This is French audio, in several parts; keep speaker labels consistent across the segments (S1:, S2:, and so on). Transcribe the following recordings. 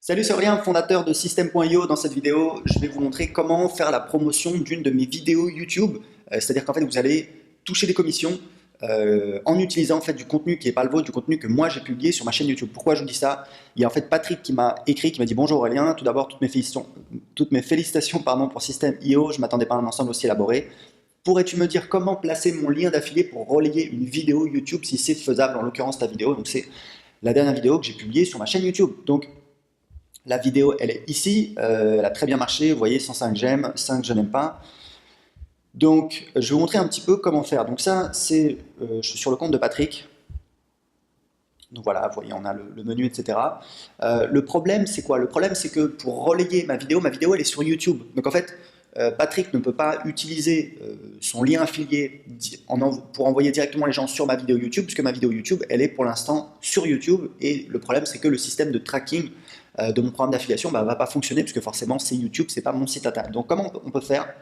S1: Salut, c'est Aurélien, fondateur de System.io. Dans cette vidéo, je vais vous montrer comment faire la promotion d'une de mes vidéos YouTube. C'est-à-dire qu'en fait, vous allez toucher des commissions en utilisant en fait du contenu qui n'est pas le vôtre, du contenu que moi j'ai publié sur ma chaîne YouTube. Pourquoi je vous dis ça? Il y a en fait Patrick qui m'a écrit, qui m'a dit bonjour Aurélien, tout d'abord toutes mes félicitations pardon, pour System.io. Je m'attendais pas à un ensemble aussi élaboré. Pourrais-tu me dire comment placer mon lien d'affilié pour relayer une vidéo YouTube si c'est faisable, en l'occurrence ta vidéo? Donc c'est la dernière vidéo que j'ai publiée sur ma chaîne YouTube. Donc la vidéo, elle est ici, elle a très bien marché, vous voyez, 105 j'aime, 5 je n'aime pas. Donc, je vais vous montrer un petit peu comment faire. Donc ça, je suis sur le compte de Patrick. Donc voilà, vous voyez, on a le menu, etc. Le problème, c'est quoi? Le problème, c'est que pour relayer ma vidéo, elle est sur YouTube. Donc en fait, Patrick ne peut pas utiliser son lien affilié pour envoyer directement les gens sur ma vidéo YouTube, puisque ma vidéo YouTube, elle est pour l'instant sur YouTube. Et le problème, c'est que le système de tracking de mon programme d'affiliation ne va pas fonctionner, puisque forcément, c'est YouTube, c'est pas mon site internet. Donc comment on peut faire?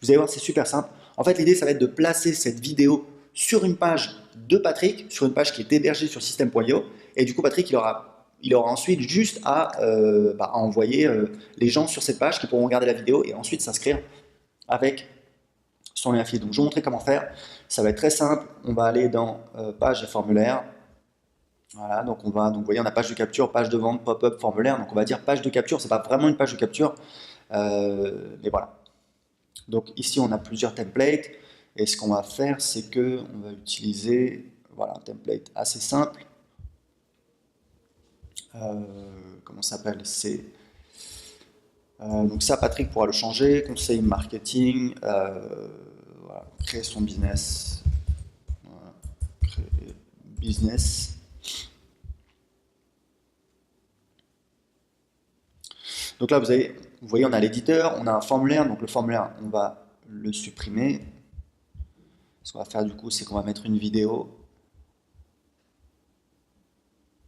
S1: Vous allez voir, c'est super simple. En fait, l'idée, ça va être de placer cette vidéo sur une page de Patrick, sur une page qui est hébergée sur System.io. Et du coup, Patrick, il aura ensuite juste à envoyer les gens sur cette page qui pourront regarder la vidéo et ensuite s'inscrire avec son lien affilié. Donc, je vais vous montrer comment faire. Ça va être très simple. On va aller dans page et formulaire. Voilà, donc vous voyez, on a page de capture, page de vente, pop-up, formulaire. Donc, on va dire page de capture. C'est pas vraiment une page de capture, mais voilà. Donc ici, on a plusieurs templates. Et ce qu'on va faire, c'est qu'on va utiliser voilà, un template assez simple. Comment ça s'appelle? Donc ça, Patrick pourra le changer. Conseil marketing. Voilà, créer son business. Voilà, créer business. Donc là, vous voyez, on a l'éditeur, on a un formulaire. Donc le formulaire, on va le supprimer. Ce qu'on va faire du coup, c'est qu'on va mettre une vidéo.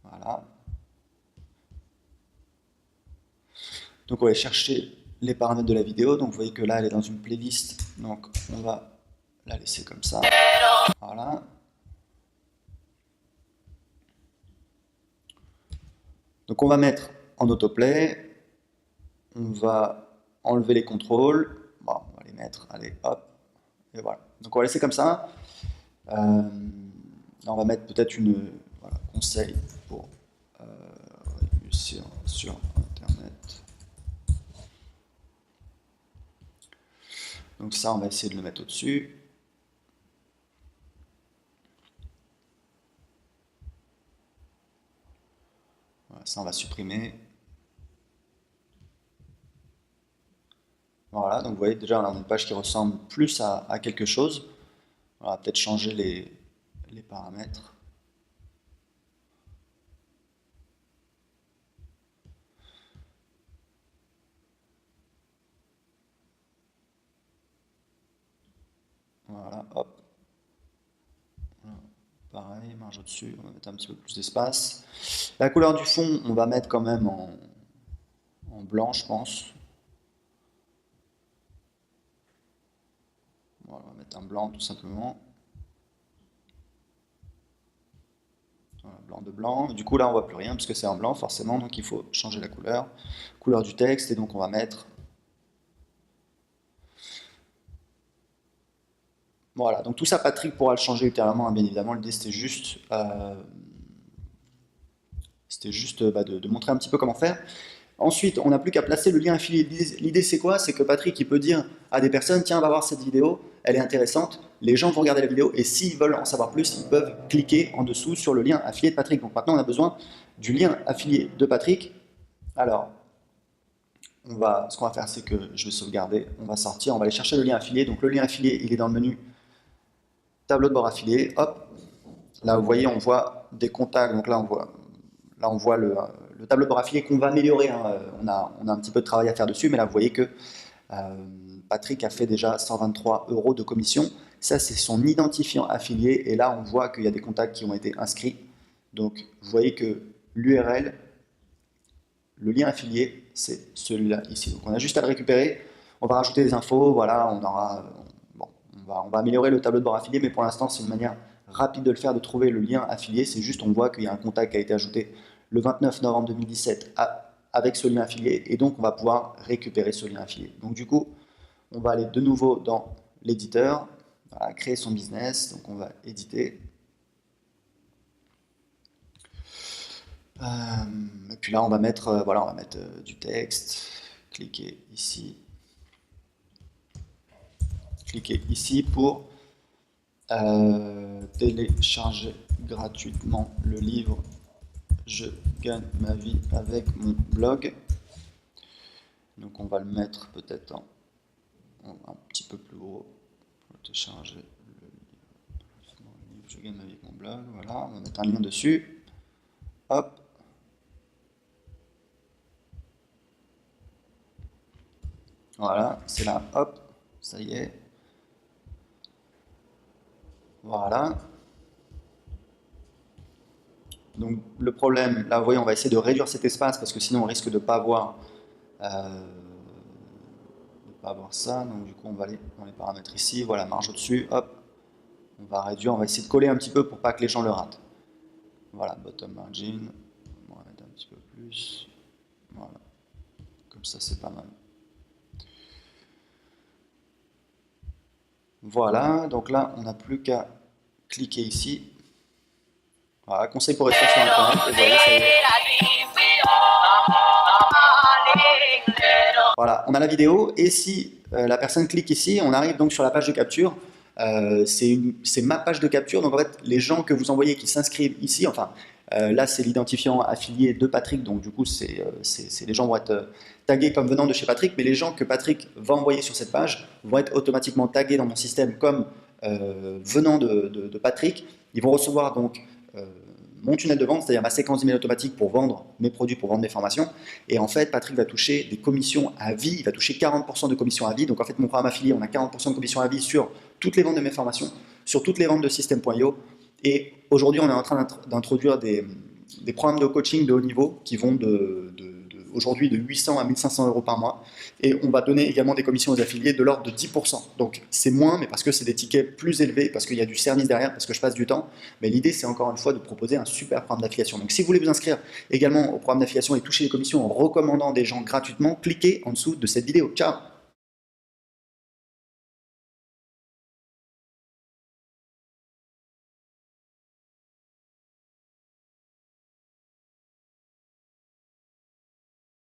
S1: Voilà. Donc on va aller chercher les paramètres de la vidéo. Donc vous voyez que là, elle est dans une playlist. Donc on va la laisser comme ça. Voilà. Donc on va mettre en autoplay. On va enlever les contrôles. Bon, on va les mettre. Allez, hop. Et voilà. Donc on va laisser comme ça. Là, on va mettre peut-être une conseil pour réussir sur Internet. Donc ça, on va essayer de le mettre au-dessus. Voilà, ça, on va supprimer. Voilà, donc vous voyez déjà, on a une page qui ressemble plus à quelque chose. On va peut-être changer les paramètres. Voilà, hop. Voilà, pareil, marge au-dessus, on va mettre un petit peu plus d'espace. La couleur du fond, on va mettre quand même en blanc, je pense. Voilà, on va mettre un blanc tout simplement. Voilà, blanc de blanc. Du coup, là, on voit plus rien parce que c'est en blanc, forcément, donc il faut changer la couleur. Couleur du texte, et donc on va mettre. Voilà, donc tout ça, Patrick pourra le changer ultérieurement, hein, bien évidemment. L'idée, c'était juste de montrer un petit peu comment faire. Ensuite, on n'a plus qu'à placer le lien affilié. L'idée, c'est quoi? C'est que Patrick, il peut dire à des personnes, tiens, va voir cette vidéo, elle est intéressante, les gens vont regarder la vidéo, et s'ils veulent en savoir plus, ils peuvent cliquer en dessous sur le lien affilié de Patrick. Donc maintenant, on a besoin du lien affilié de Patrick. Alors, ce qu'on va faire, c'est que je vais sauvegarder, on va sortir, on va aller chercher le lien affilié. Donc le lien affilié, il est dans le menu tableau de bord affilié, hop. Là, vous voyez, on voit des contacts, donc là, on voit le tableau de bord affilié qu'on va améliorer, hein. On a un petit peu de travail à faire dessus, mais là, vous voyez que Patrick a fait déjà 123 € de commission. Ça, c'est son identifiant affilié. Et là, on voit qu'il y a des contacts qui ont été inscrits. Donc, vous voyez que l'URL, le lien affilié, c'est celui-là ici. Donc, on a juste à le récupérer. On va rajouter des infos. Voilà, bon, on va améliorer le tableau de bord affilié, mais pour l'instant, c'est une manière rapide de le faire, de trouver le lien affilié. C'est juste, on voit qu'il y a un contact qui a été ajouté le 29 novembre 2017 à avec ce lien affilié et donc on va pouvoir récupérer ce lien affilié. Donc du coup, on va aller de nouveau dans l'éditeur, voilà, créer son business, donc on va éditer. Et puis là, on va mettre, voilà, on va mettre du texte, cliquez ici pour télécharger gratuitement le livre Je gagne ma vie avec mon blog. Donc on va le mettre peut-être un petit peu plus gros pour télécharger le livre Je gagne ma vie avec mon blog. Voilà, on va mettre un lien dessus. Hop. Voilà, c'est là, hop, ça y est. Voilà. Donc le problème, là vous voyez, on va essayer de réduire cet espace parce que sinon on risque de ne pas voir ça. Donc du coup on va aller dans les paramètres ici, voilà, marge au-dessus, hop. On va réduire, on va essayer de coller un petit peu pour pas que les gens le ratent. Voilà, bottom margin, on va mettre un petit peu plus. Voilà, comme ça c'est pas mal. Voilà, donc là on n'a plus qu'à cliquer ici. Voilà, conseil pour rester sur Internet, et voilà, ça y est. Voilà, on a la vidéo, et si la personne clique ici, on arrive donc sur la page de capture. C'est ma page de capture, donc en fait, les gens que vous envoyez qui s'inscrivent ici, enfin, là c'est l'identifiant affilié de Patrick, donc du coup, les gens vont être tagués comme venant de chez Patrick, mais les gens que Patrick va envoyer sur cette page vont être automatiquement tagués dans mon système comme venant de Patrick. Ils vont recevoir donc mon tunnel de vente, c'est-à-dire ma séquence d'email automatique pour vendre mes produits, pour vendre mes formations. Et en fait, Patrick va toucher des commissions à vie, il va toucher 40% de commissions à vie. Donc en fait, mon programme affilié, on a 40% de commissions à vie sur toutes les ventes de mes formations, sur toutes les ventes de System.io. Et aujourd'hui, on est en train d'introduire des programmes de coaching de haut niveau qui vont aujourd'hui de 800 à 1500 € par mois. Et on va donner également des commissions aux affiliés de l'ordre de 10%. Donc c'est moins, mais parce que c'est des tickets plus élevés, parce qu'il y a du service derrière, parce que je passe du temps. Mais l'idée, c'est encore une fois de proposer un super programme d'affiliation. Donc si vous voulez vous inscrire également au programme d'affiliation et toucher les commissions en recommandant des gens gratuitement, cliquez en dessous de cette vidéo. Ciao!